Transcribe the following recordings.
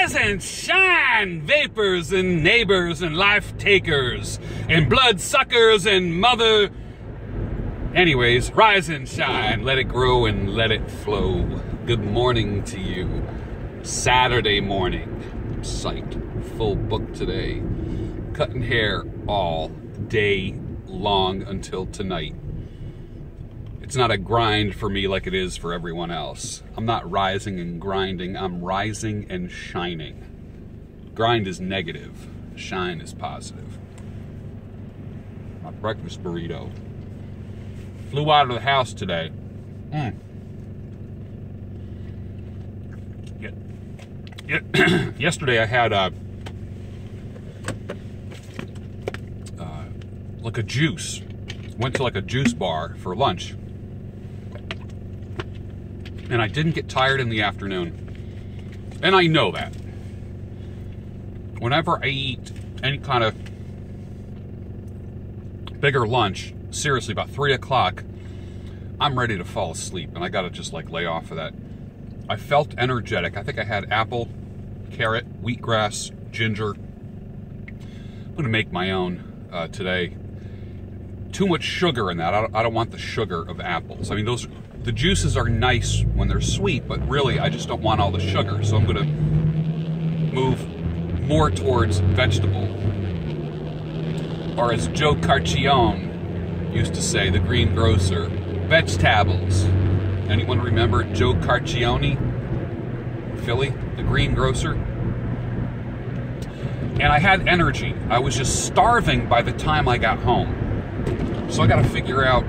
Rise and shine, vapors and neighbors and life takers and blood suckers and mother. Anyways, rise and shine, let it grow and let it flow. Good morning to you. Saturday morning. I'm psyched. Full book today. Cutting hair all day long until tonight. It's not a grind for me like it is for everyone else. I'm not rising and grinding, I'm rising and shining. Grind is negative, shine is positive. My breakfast burrito. Flew out of the house today. Yesterday I had like a juice. Went to like a juice bar for lunch. And I didn't get tired in the afternoon. And I know that. Whenever I eat any kind of bigger lunch, seriously, about 3 o'clock, I'm ready to fall asleep. And I gotta just like lay off of that. I felt energetic. I think I had apple, carrot, wheatgrass, ginger. I'm gonna make my own today. Too much sugar in that. I don't want the sugar of apples. I mean, the juices are nice when they're sweet, but really I just don't want all the sugar. So I'm gonna move more towards vegetable. Or as Joe Carcione used to say, the greengrocer, vegetables. Anyone remember Joe Carcione? Philly, the greengrocer? And I had energy. I was just starving by the time I got home. So I gotta figure out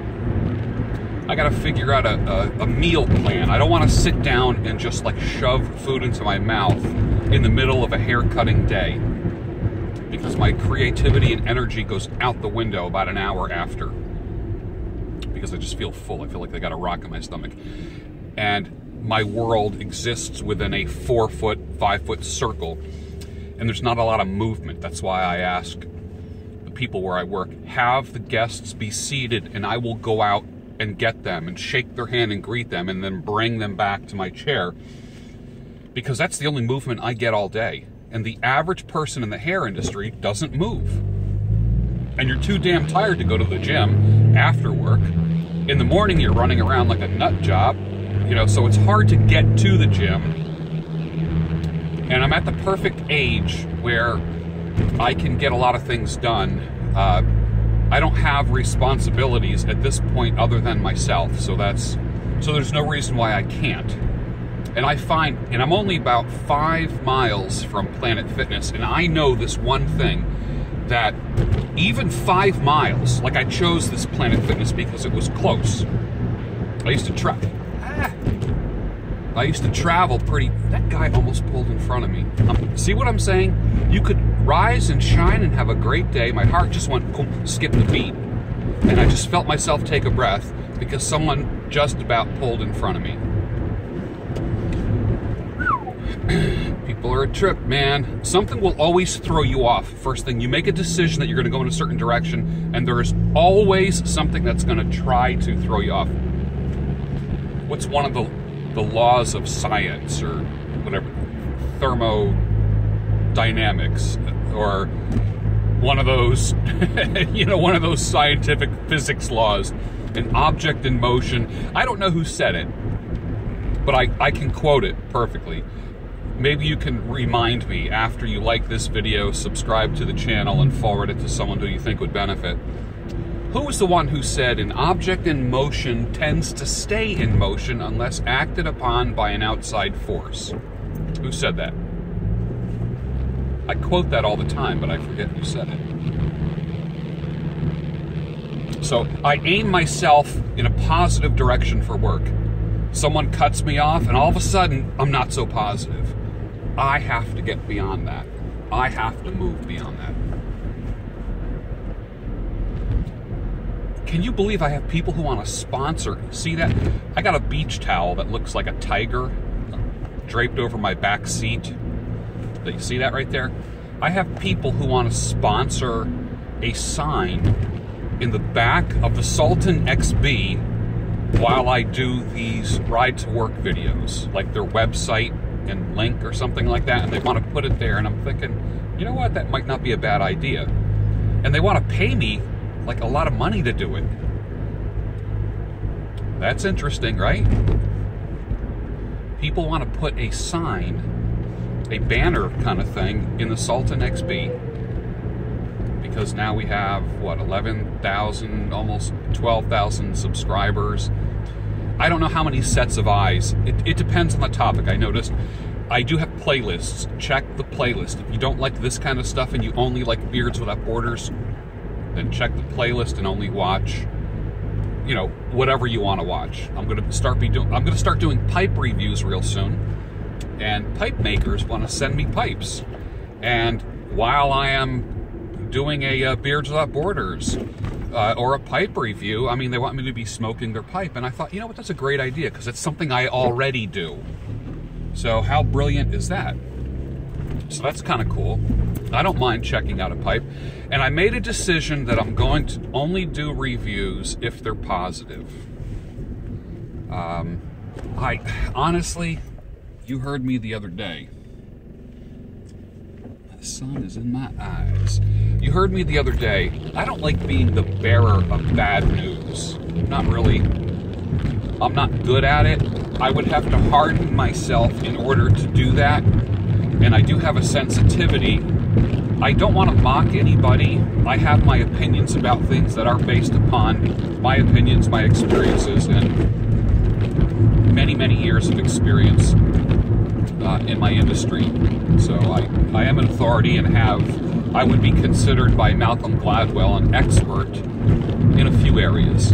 a meal plan. I don't want to sit down and just like shove food into my mouth in the middle of a hair cutting day, because my creativity and energy goes out the window about an hour after, because I just feel full. I feel like I got a rock in my stomach, and my world exists within a 4-foot, 5-foot circle, and there's not a lot of movement. That's why I ask the people where I work, have the guests be seated and I will go out and get them and shake their hand and greet them and then bring them back to my chair, because that's the only movement I get all day. And the average person in the hair industry doesn't move. And you're too damn tired to go to the gym after work. In the morning you're running around like a nut job, you know, so it's hard to get to the gym. And I'm at the perfect age where I can get a lot of things done. I don't have responsibilities at this point other than myself, so there's no reason why I can't. And I find, and I'm only about 5 miles from Planet Fitness, and I know this one thing, that even 5 miles, like I chose this Planet Fitness because it was close. I used to travel pretty. That guy almost pulled in front of me. See what I'm saying? You could rise and shine and have a great day. My heart just went boom, skip the beat. And I just felt myself take a breath because someone just about pulled in front of me. People are a trip, man. Something will always throw you off. First thing, you make a decision that you're going to go in a certain direction, and there is always something that's going to try to throw you off. What's one of the laws of science, or whatever, thermodynamics, or one of those, you know, one of those scientific physics laws, an object in motion. I don't know who said it, but I can quote it perfectly. Maybe you can remind me after you like this video, subscribe to the channel, and forward it to someone who you think would benefit. Who was the one who said an object in motion tends to stay in motion unless acted upon by an outside force? Who said that? I quote that all the time, but I forget who said it. So I aim myself in a positive direction for work. Someone cuts me off, and all of a sudden, I'm not so positive. I have to get beyond that. I have to move beyond that. Can you believe I have people who want to sponsor? See that? I got a beach towel that looks like a tiger draped over my back seat. Do you see that right there? I have people who want to sponsor a sign in the back of the Sultan XB while I do these ride to work videos, like their website and link or something like that, and they want to put it there, and I'm thinking, you know what, that might not be a bad idea. And they want to pay me like a lot of money to do it. That's interesting, right? People want to put a sign, a banner kind of thing, in the Sultan XB, because now we have, what, 11,000, almost 12,000 subscribers. I don't know how many sets of eyes. It depends on the topic. I noticed I do have playlists. Check the playlist. If you don't like this kind of stuff and you only like Beards Without Borders, then check the playlist and only watch, you know, whatever you want to watch. I'm gonna start doing pipe reviews real soon, and pipe makers want to send me pipes. And while I am doing a Beards Without Borders or a pipe review, I mean, they want me to be smoking their pipe, and I thought, you know what, that's a great idea, because it's something I already do. So how brilliant is that? So that's kind of cool. I don't mind checking out a pipe. And I made a decision that I'm going to only do reviews if they're positive. Honestly, you heard me the other day. The sun is in my eyes. You heard me the other day. I don't like being the bearer of bad news. Not really. I'm not good at it. I would have to harden myself in order to do that. And I do have a sensitivity. I don't want to mock anybody. I have my opinions about things that are based upon my opinions, my experiences, and many, many years of experience in my industry. So I am an authority and I would be considered by Malcolm Gladwell an expert in a few areas.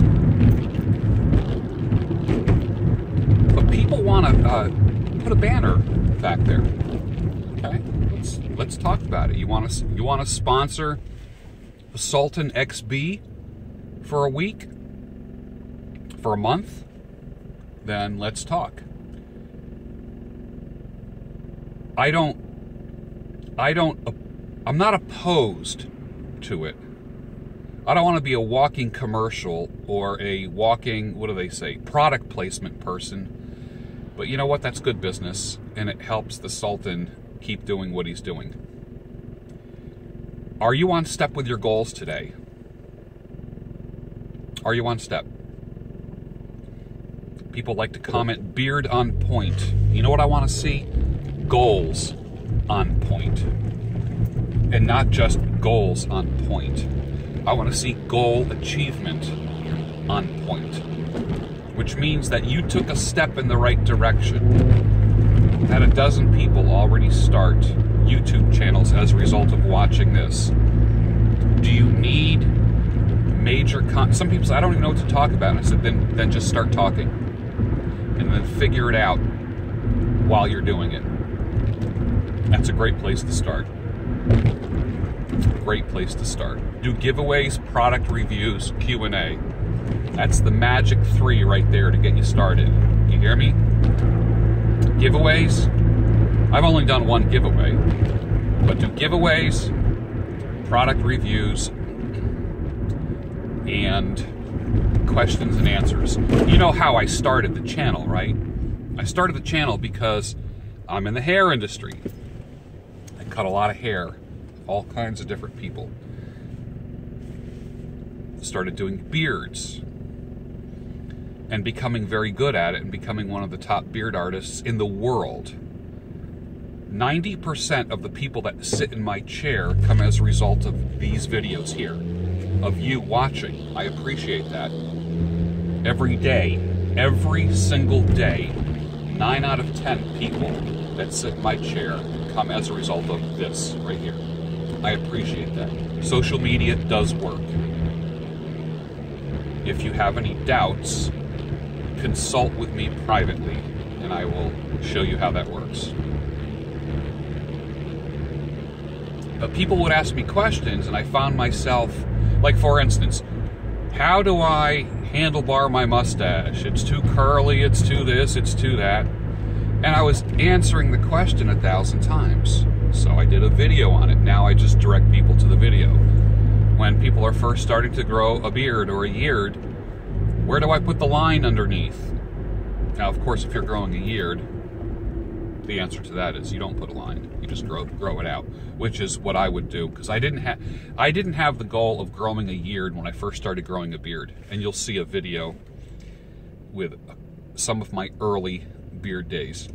But people want to put a banner back there. Okay, let's talk about it. You want to sponsor the Sultan XB for a week, for a month? Then let's talk. I'm not opposed to it. I don't want to be a walking commercial or a walking, what do they say, product placement person. But you know what? That's good business, and it helps the Sultan keep doing what he's doing. Are you on step with your goals today? Are you on step? People like to comment, beard on point. You know what I want to see? Goals on point. And not just goals on point. I want to see goal achievement on point. Which means that you took a step in the right direction. Had a dozen people already start YouTube channels as a result of watching this. Do you need major some people say, I don't even know what to talk about. And I said, then just start talking. And then figure it out while you're doing it. That's a great place to start. Great place to start. Do giveaways, product reviews, Q&A. That's the magic 3 right there to get you started. You hear me? Giveaways. I've only done one giveaway. But do giveaways, product reviews, and questions and answers. You know how I started the channel, right? I started the channel because I'm in the hair industry. I cut a lot of hair, all kinds of different people. Started doing beards and becoming very good at it and becoming one of the top beard artists in the world. 90% of the people that sit in my chair come as a result of these videos here, of you watching. I appreciate that. Every day, every single day, 9 out of 10 people that sit in my chair come as a result of this right here. I appreciate that. Social media does work. If you have any doubts, consult with me privately, and I will show you how that works. But people would ask me questions, and I found myself, like for instance, how do I handlebar my mustache? It's too curly, it's too this, it's too that. And I was answering the question 1,000 times. So I did a video on it. Now I just direct people to the video. When people are first starting to grow a beard or a yeard, where do I put the line underneath? Now, of course, if you're growing a yeard, the answer to that is you don't put a line. You just grow it out, which is what I would do, because I didn't have the goal of growing a beard when I first started growing a beard. And you'll see a video with some of my early beard days.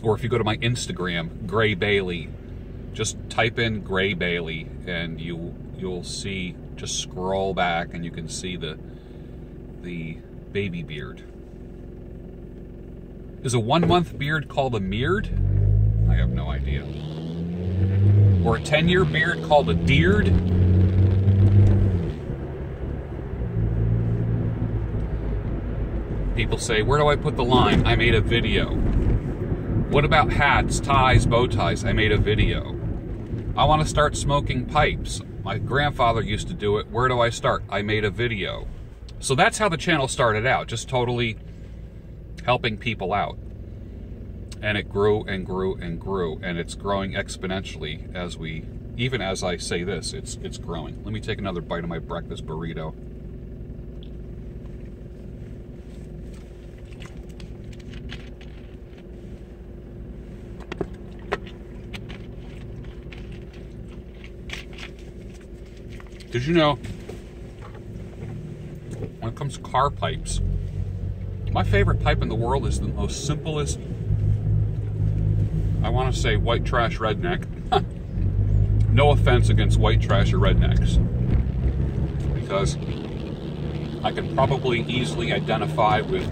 Or if you go to my Instagram, Gray Bailey, just type in Gray Bailey and you'll see, just scroll back and you can see the baby beard. Is a 1-month beard called a meared? I have no idea. Or a 10-year beard called a deared? People say, where do I put the line? I made a video. What about hats, ties, bow ties? I made a video. I want to start smoking pipes. My grandfather used to do it. Where do I start? I made a video. So that's how the channel started out, just totally helping people out. And it grew and grew and grew, and it's growing exponentially even as I say this, it's growing. Let me take another bite of my breakfast burrito. Did you know, when it comes to car pipes, my favorite pipe in the world is the most simplest, I want to say white trash redneck. No offense against white trash or rednecks, because I can probably easily identify with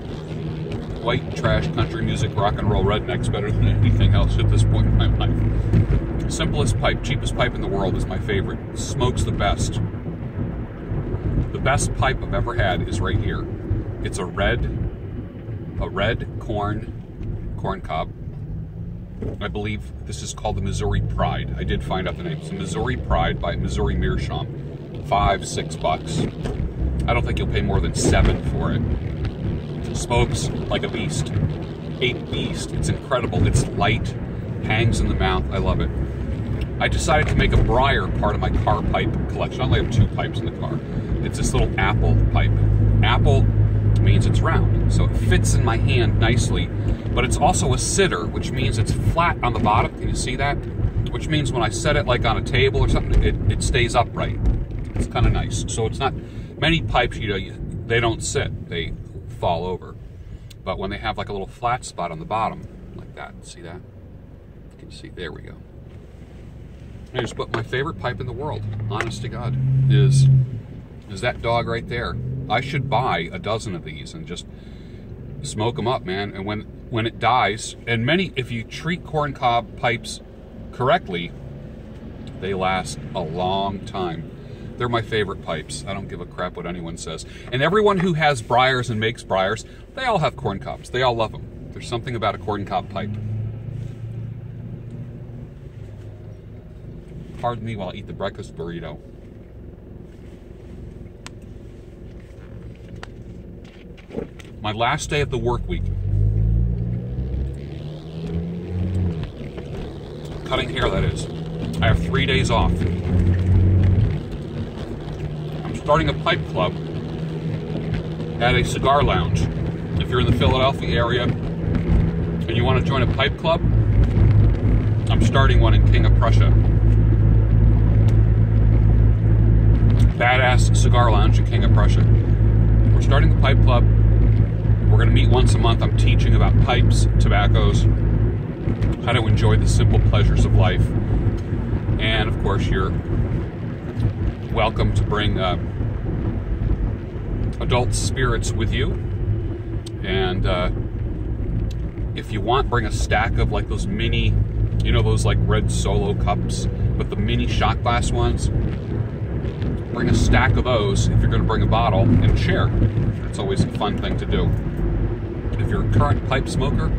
white trash country music rock and roll rednecks better than anything else at this point in my life. Simplest pipe, cheapest pipe in the world is my favorite. Smokes the best. The best pipe I've ever had is right here. It's a red corn cob. I believe this is called the Missouri Pride. I did find out the name. It's the Missouri Pride by Missouri Meerschaum. $5-6. I don't think you'll pay more than $7 for it. It smokes like a beast. A beast. It's incredible. It's light, hangs in the mouth. I love it. I decided to make a briar part of my car pipe collection. I only have 2 pipes in the car. It's this little apple pipe. Apple means it's round, so it fits in my hand nicely, but it's also a sitter, which means it's flat on the bottom. Can you see that? Which means when I set it like on a table or something, it stays upright. It's kind of nice. So it's not, many pipes, they don't sit, they fall over. But when they have like a little flat spot on the bottom, like that, see that? Can you see? There we go. Here's what my favorite pipe in the world, honest to God, is that dog right there. I should buy a dozen of these and just smoke them up, man. And when it dies, and if you treat corncob pipes correctly, they last a long time. They're my favorite pipes. I don't give a crap what anyone says. And everyone who has briars and makes briars, they all have corncobs. They all love them. There's something about a corncob pipe. Pardon me while I eat the breakfast burrito. My last day of the work week. Cutting hair, that is. I have 3 days off. I'm starting a pipe club at a cigar lounge. If you're in the Philadelphia area and you want to join a pipe club, I'm starting one in King of Prussia. Badass cigar lounge in King of Prussia. We're starting the pipe club. We're going to meet once a month. I'm teaching about pipes, tobaccos, how to enjoy the simple pleasures of life. And of course, you're welcome to bring adult spirits with you. And if you want, bring a stack of like those mini, those like red Solo cups, but the mini shot glass ones. Bring a stack of those if you're going to bring a bottle and share. It's always a fun thing to do. If you're a current pipe smoker,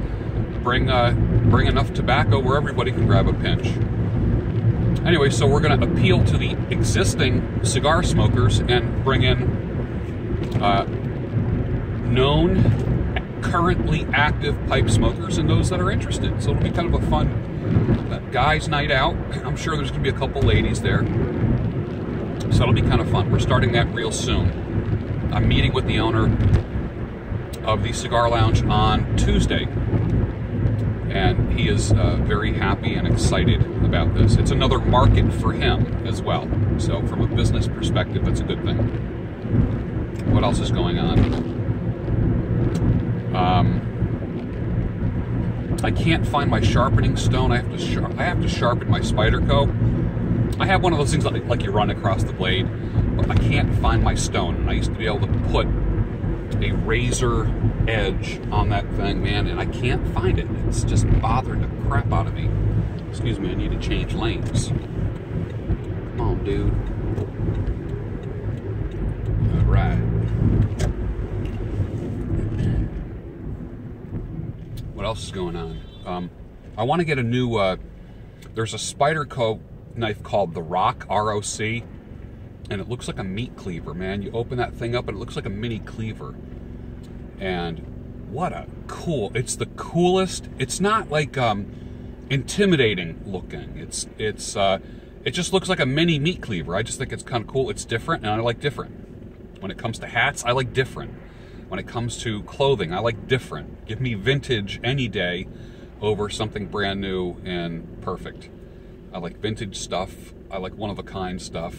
bring enough tobacco where everybody can grab a pinch. Anyway, so we're going to appeal to the existing cigar smokers and bring in known, currently active pipe smokers and those that are interested. So it'll be kind of a fun guys' night out. I'm sure there's going to be a couple ladies there. So it'll be kind of fun. We're starting that real soon. I'm meeting with the owner of the cigar lounge on Tuesday. And he is very happy and excited about this. It's another market for him as well. So from a business perspective, that's a good thing. What else is going on? I can't find my sharpening stone. I have to sharpen my Spyderco. I have one of those things like you run across the blade, but I can't find my stone. And I used to be able to put a razor edge on that thing, man, and I can't find it. It's just bothering the crap out of me. Excuse me, I need to change lanes. Come on, dude. All right. What else is going on? I want to get a new, there's a Spyderco knife called the Rock, R-O-C, and it looks like a meat cleaver, man. You open that thing up and it looks like a mini cleaver. And what a cool, it's the coolest. It's not like intimidating looking. It just looks like a mini meat cleaver. I just think it's kind of cool. It's different, and I like different. When it comes to hats, I like different. When it comes to clothing, I like different. Give me vintage any day over something brand new and perfect. I like vintage stuff. I like one-of-a-kind stuff.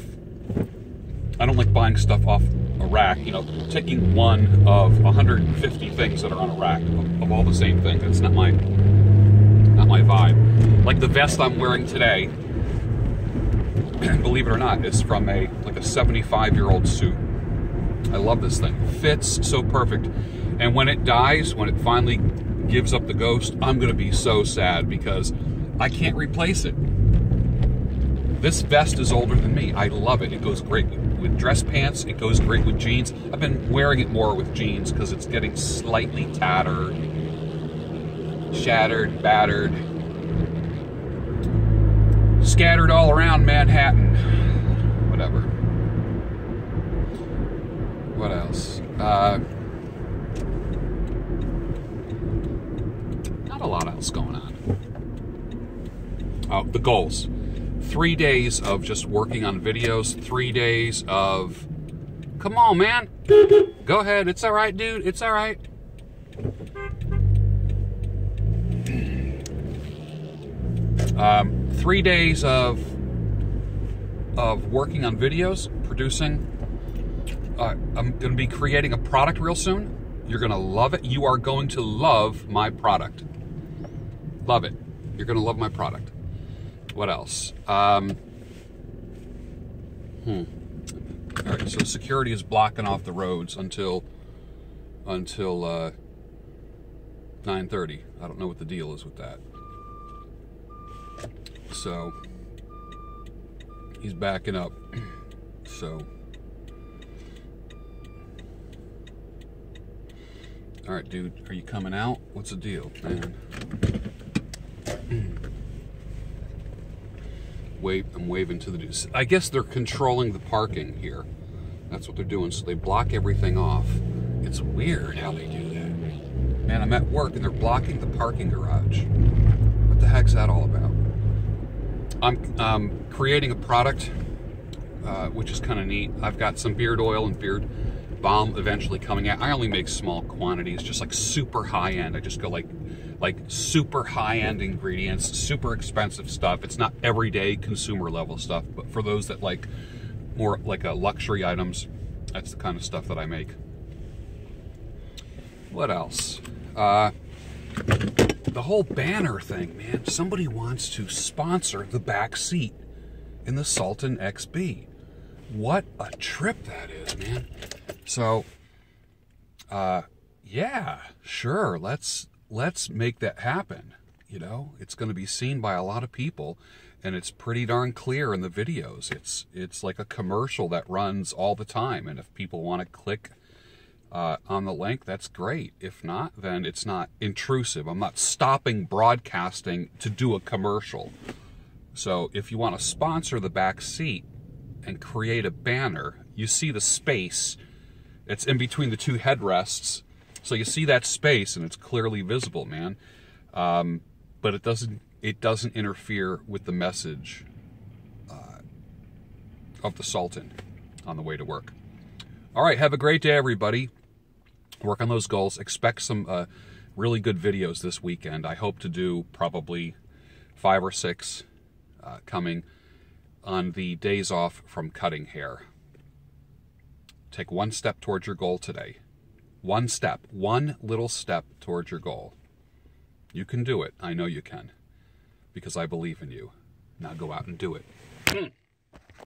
I don't like buying stuff off a rack, you know, taking one of 150 things that are on a rack of all the same thing. That's not my vibe. Like the vest I'm wearing today, believe it or not, is from a 75-year-old suit. I love this thing. It fits so perfect. And when it dies, when it finally gives up the ghost, I'm gonna be so sad because I can't replace it. This vest is older than me. I love it. It goes great with dress pants. It goes great with jeans. I've been wearing it more with jeans because it's getting slightly tattered, shattered, battered, scattered all around Manhattan. Whatever. What else? Not a lot else going on. Oh, the goals. 3 days of just working on videos, 3 days of, come on, man. Go ahead. It's all right, dude. It's all right. Um, 3 days of working on videos, producing. I'm going to be creating a product real soon. You're going to love it. You are going to love my product. Love it. You're going to love my product. What else? All right, so security is blocking off the roads until 9:30. I don't know what the deal is with that. So he's backing up. So all right, dude, are you coming out? What's the deal, man? I'm waving to the dudes. I guess they're controlling the parking here. That's what they're doing. So they block everything off. It's weird how they do that. Man, I'm at work and they're blocking the parking garage. What the heck's that all about? I'm creating a product, which is kind of neat. I've got some beard oil and beard balm eventually coming out. I only make small quantities, just like super high-end. I just go like super high-end ingredients, super expensive stuff. It's not everyday consumer level stuff, but for those that like more like luxury items, that's the kind of stuff that I make. What else? The whole banner thing, man. Somebody wants to sponsor the back seat in the Sultan XB. What a trip that is, man. So, yeah, sure, let's make that happen. You know, it's going to be seen by a lot of people, and it's pretty darn clear in the videos. It's like a commercial that runs all the time, and if people want to click on the link, that's great. If not, then it's not intrusive. I'm not stopping broadcasting to do a commercial. So if you want to sponsor the back seat and create a banner, you see the space. It's in between the two headrests. So you see that space and it's clearly visible, man. But it doesn't interfere with the message of the Sultan on the way to work. All right, have a great day, everybody. Work on those goals. Expect some really good videos this weekend. I hope to do probably 5 or 6 coming on the days off from cutting hair. Take one step towards your goal today. One step, one little step towards your goal. You can do it. I know you can, because I believe in you. Now go out and do it.